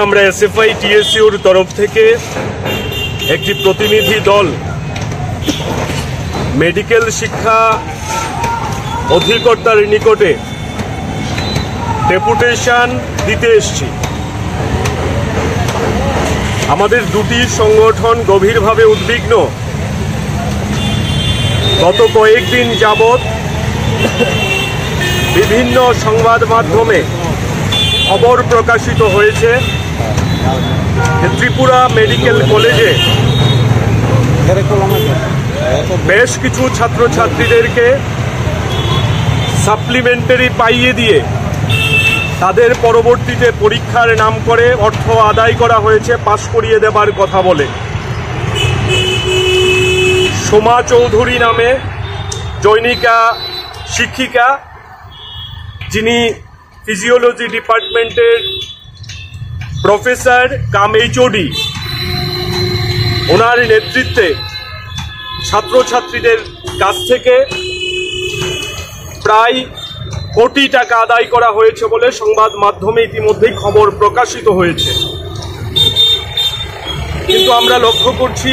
আমরা এসএফআই টিএসইউর তরফ থেকে একটি প্রতিনিধি দল মেডিকেল শিক্ষা অধিকর্তার নিকটে ডেপুটেশন দিতে এসেছি। আমাদের দুটি সংগঠন গভীরভাবে উদ্বিগ্ন। গত কয়েকদিন যাবৎ বিভিন্ন সংবাদ মাধ্যমে খবর প্রকাশিত হয়েছে ত্রিপুরা মেডিকেল কলেজে বেশ কিছু ছাত্রছাত্রীদেরকে সাপ্লিমেন্টারি পাইয়ে দিয়ে তাদের পরবর্তীতে পরীক্ষার নাম করে অর্থ আদায় করা হয়েছে পাশ করিয়ে দেবার কথা বলে। সোমা চৌধুরী নামে জৈনিকা শিক্ষিকা, যিনি ফিজিওলজি ডিপার্টমেন্টের প্রফেসর কাম এইচওডি, ওনার নেতৃত্বে ছাত্রছাত্রীদের কাছ থেকে প্রায় কোটি টাকা আদায় করা হয়েছে বলে সংবাদ মাধ্যমে ইতিমধ্যেই খবর প্রকাশিত হয়েছে। কিন্তু আমরা লক্ষ্য করছি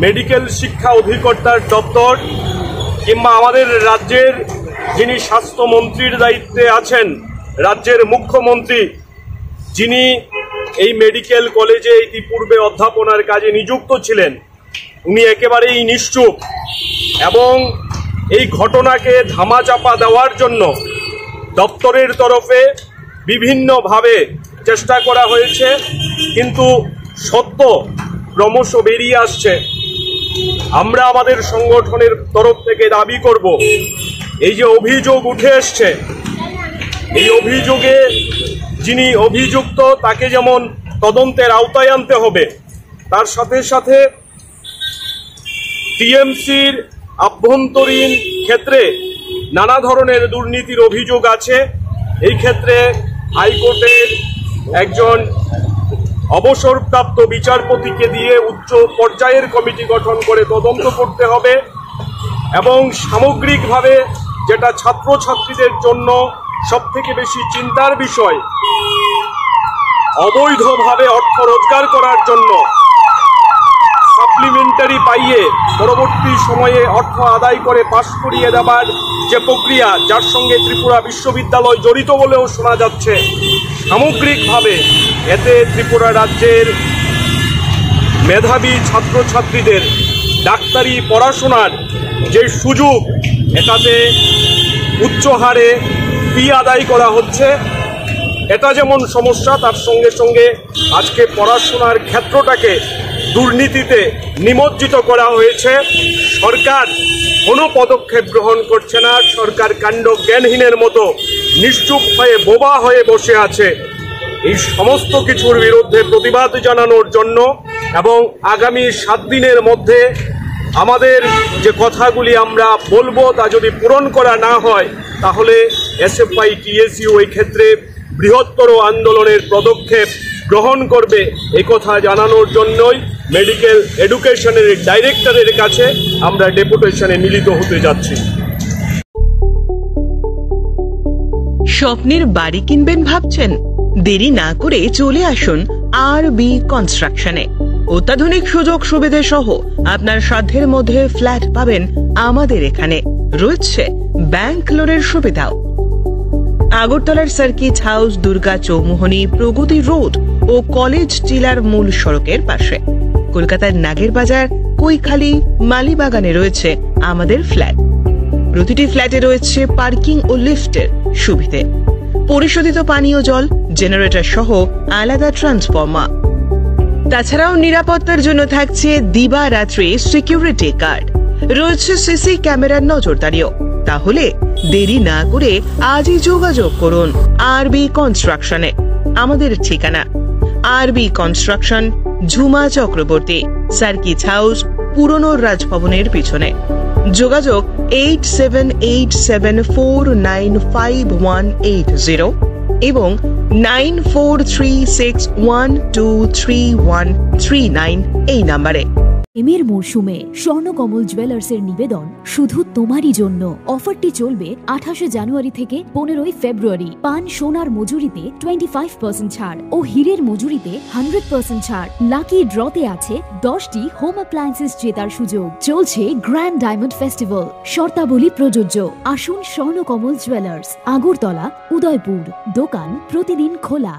মেডিকেল শিক্ষা অধিকর্তার দপ্তর কিংবা আমাদের রাজ্যের যিনি স্বাস্থ্যমন্ত্রীর দায়িত্বে আছেন, রাজ্যের মুখ্যমন্ত্রী, যিনি এই মেডিকেল কলেজে ইতিপূর্বে অধ্যাপনার কাজে নিযুক্ত ছিলেন, উনি একেবারেই নিশ্চুপ এবং এই ঘটনাকে ধামাচাপা দেওয়ার জন্য দপ্তরের তরফে বিভিন্নভাবে চেষ্টা করা হয়েছে। কিন্তু সত্য ক্রমশ বেরিয়ে আসছে। আমরা আমাদের সংগঠনের তরফ থেকে দাবি করব, এই যে অভিযোগ উঠে এসছে, এই অভিযোগে যিনি অভিযুক্ত তাকে যেমন তদন্তের আওতায় আনতে হবে, তার সাথে সাথে টিএমসির আভ্যন্তরীণ ক্ষেত্রে নানা ধরনের দুর্নীতির অভিযোগ আছে। এই ক্ষেত্রে হাইকোর্টের একজন অবসরপ্রাপ্ত বিচারপতিকে দিয়ে উচ্চ পর্যায়ের কমিটি গঠন করে তদন্ত করতে হবে এবং সামগ্রিকভাবে যেটা ছাত্রছাত্রীদের জন্য সবথেকে বেশি চিন্তার বিষয়, অবৈধভাবে অর্থ রোজগার করার জন্য সাপ্লিমেন্টারি পাইয়ে পরবর্তী সময়ে অর্থ আদায় করে পাশ করিয়ে দেবার যে প্রক্রিয়া, যার সঙ্গে ত্রিপুরা বিশ্ববিদ্যালয় জড়িত বলেও শোনা যাচ্ছে, সামগ্রিকভাবে এতে ত্রিপুরা রাজ্যের মেধাবী ছাত্রছাত্রীদের ডাক্তারি পড়াশোনার যে সুযোগ, এটাতে উচ্চ হারে ফি আদায় করা হচ্ছে। এটা যেমন সমস্যা, তার সঙ্গে সঙ্গে আজকে পড়াশোনার ক্ষেত্রটাকে দুর্নীতিতে নিমজ্জিত করা হয়েছে। সরকার কোনো পদক্ষেপ গ্রহণ করছে না। সরকার কাণ্ড জ্ঞানহীনের মতো নিশ্চুপ হয়ে বোবা হয়ে বসে আছে। এই সমস্ত কিছুর বিরুদ্ধে প্রতিবাদ জানানোর জন্য এবং আগামী 7 দিনের মধ্যে আমাদের যে কথাগুলি আমরা বলবো তা যদি পূরণ করা না হয়, তাহলে এসএফআই টিএসইউ এই ক্ষেত্রে বৃহত্তর আন্দোলনের পদক্ষেপ গ্রহণ করবে, এই কথা জানানোর জন্যই মেডিকেল এডুকেশনের ডাইরেক্টরের কাছে আমরা ডেপুটেশনে মিলিত হতে যাচ্ছি। স্বপ্নের বাড়ি কিনবেন ভাবছেন? দেরি না করে চলে আসুন আরবি কনস্ট্রাকশনে। অত্যাধুনিক সুযোগ সুবিধা সহ আপনার সাধ্যের মধ্যে ফ্ল্যাট পাবেন আমাদের এখানে। রয়েছে ব্যাংক লোনের সুবিধাও। আগরতলার সার্কিট হাউস, দুর্গা চৌমুহনী, প্রগতি রোড ও কলেজ টিলার মূল সড়কের পাশে। কলকাতার নাগের বাজার, কৈখালি, মালিবাগানে রয়েছে আমাদের ফ্ল্যাট। প্রতিটি ফ্ল্যাটে রয়েছে পার্কিং ও লিফটের সুবিধে, পরিশোধিত পানীয় জল, জেনারেটর সহ আলাদা ট্রান্সফরমার। তাছাড়াও নিরাপত্তার জন্য থাকছে দিবারাত্রি সিকিউরিটি গার্ড, রয়েছে সিসি ক্যামেরার নজরদারিও। তাহলে দেরি না করে আজই যোগাযোগ করুন আরবি কনস্ট্রাকশনে। আমাদের ঠিকানা আরবি construction, Jhuma Chakraborty, circuit house, পুরনো রাজভবনের পিছনে। যোগাযোগ 8787495180 এবং 9436123139 এই নাম্বারে। এমের মরশুমে স্বর্ণকমল জুয়েলার্সের নিবেদন শুধু তোমারই জন্য। অফারটি চলবে 28 জানুয়ারি থেকে 15 ফেব্রুয়ারি। পান সোনার মজুরিতে 25% ছাড় ও হীরের মজুরিতে 100% ছাড়। লাকি ড্রতে আছে 10টি হোম অ্যাপ্লায়েন্সেস জেতার সুযোগ। চলছে গ্র্যান্ড ডায়মন্ড ফেস্টিভ্যাল, শর্তাবলী প্রযোজ্য। আসুন স্বর্ণকমল জুয়েলার্স, আগরতলা, উদয়পুর। দোকান প্রতিদিন খোলা।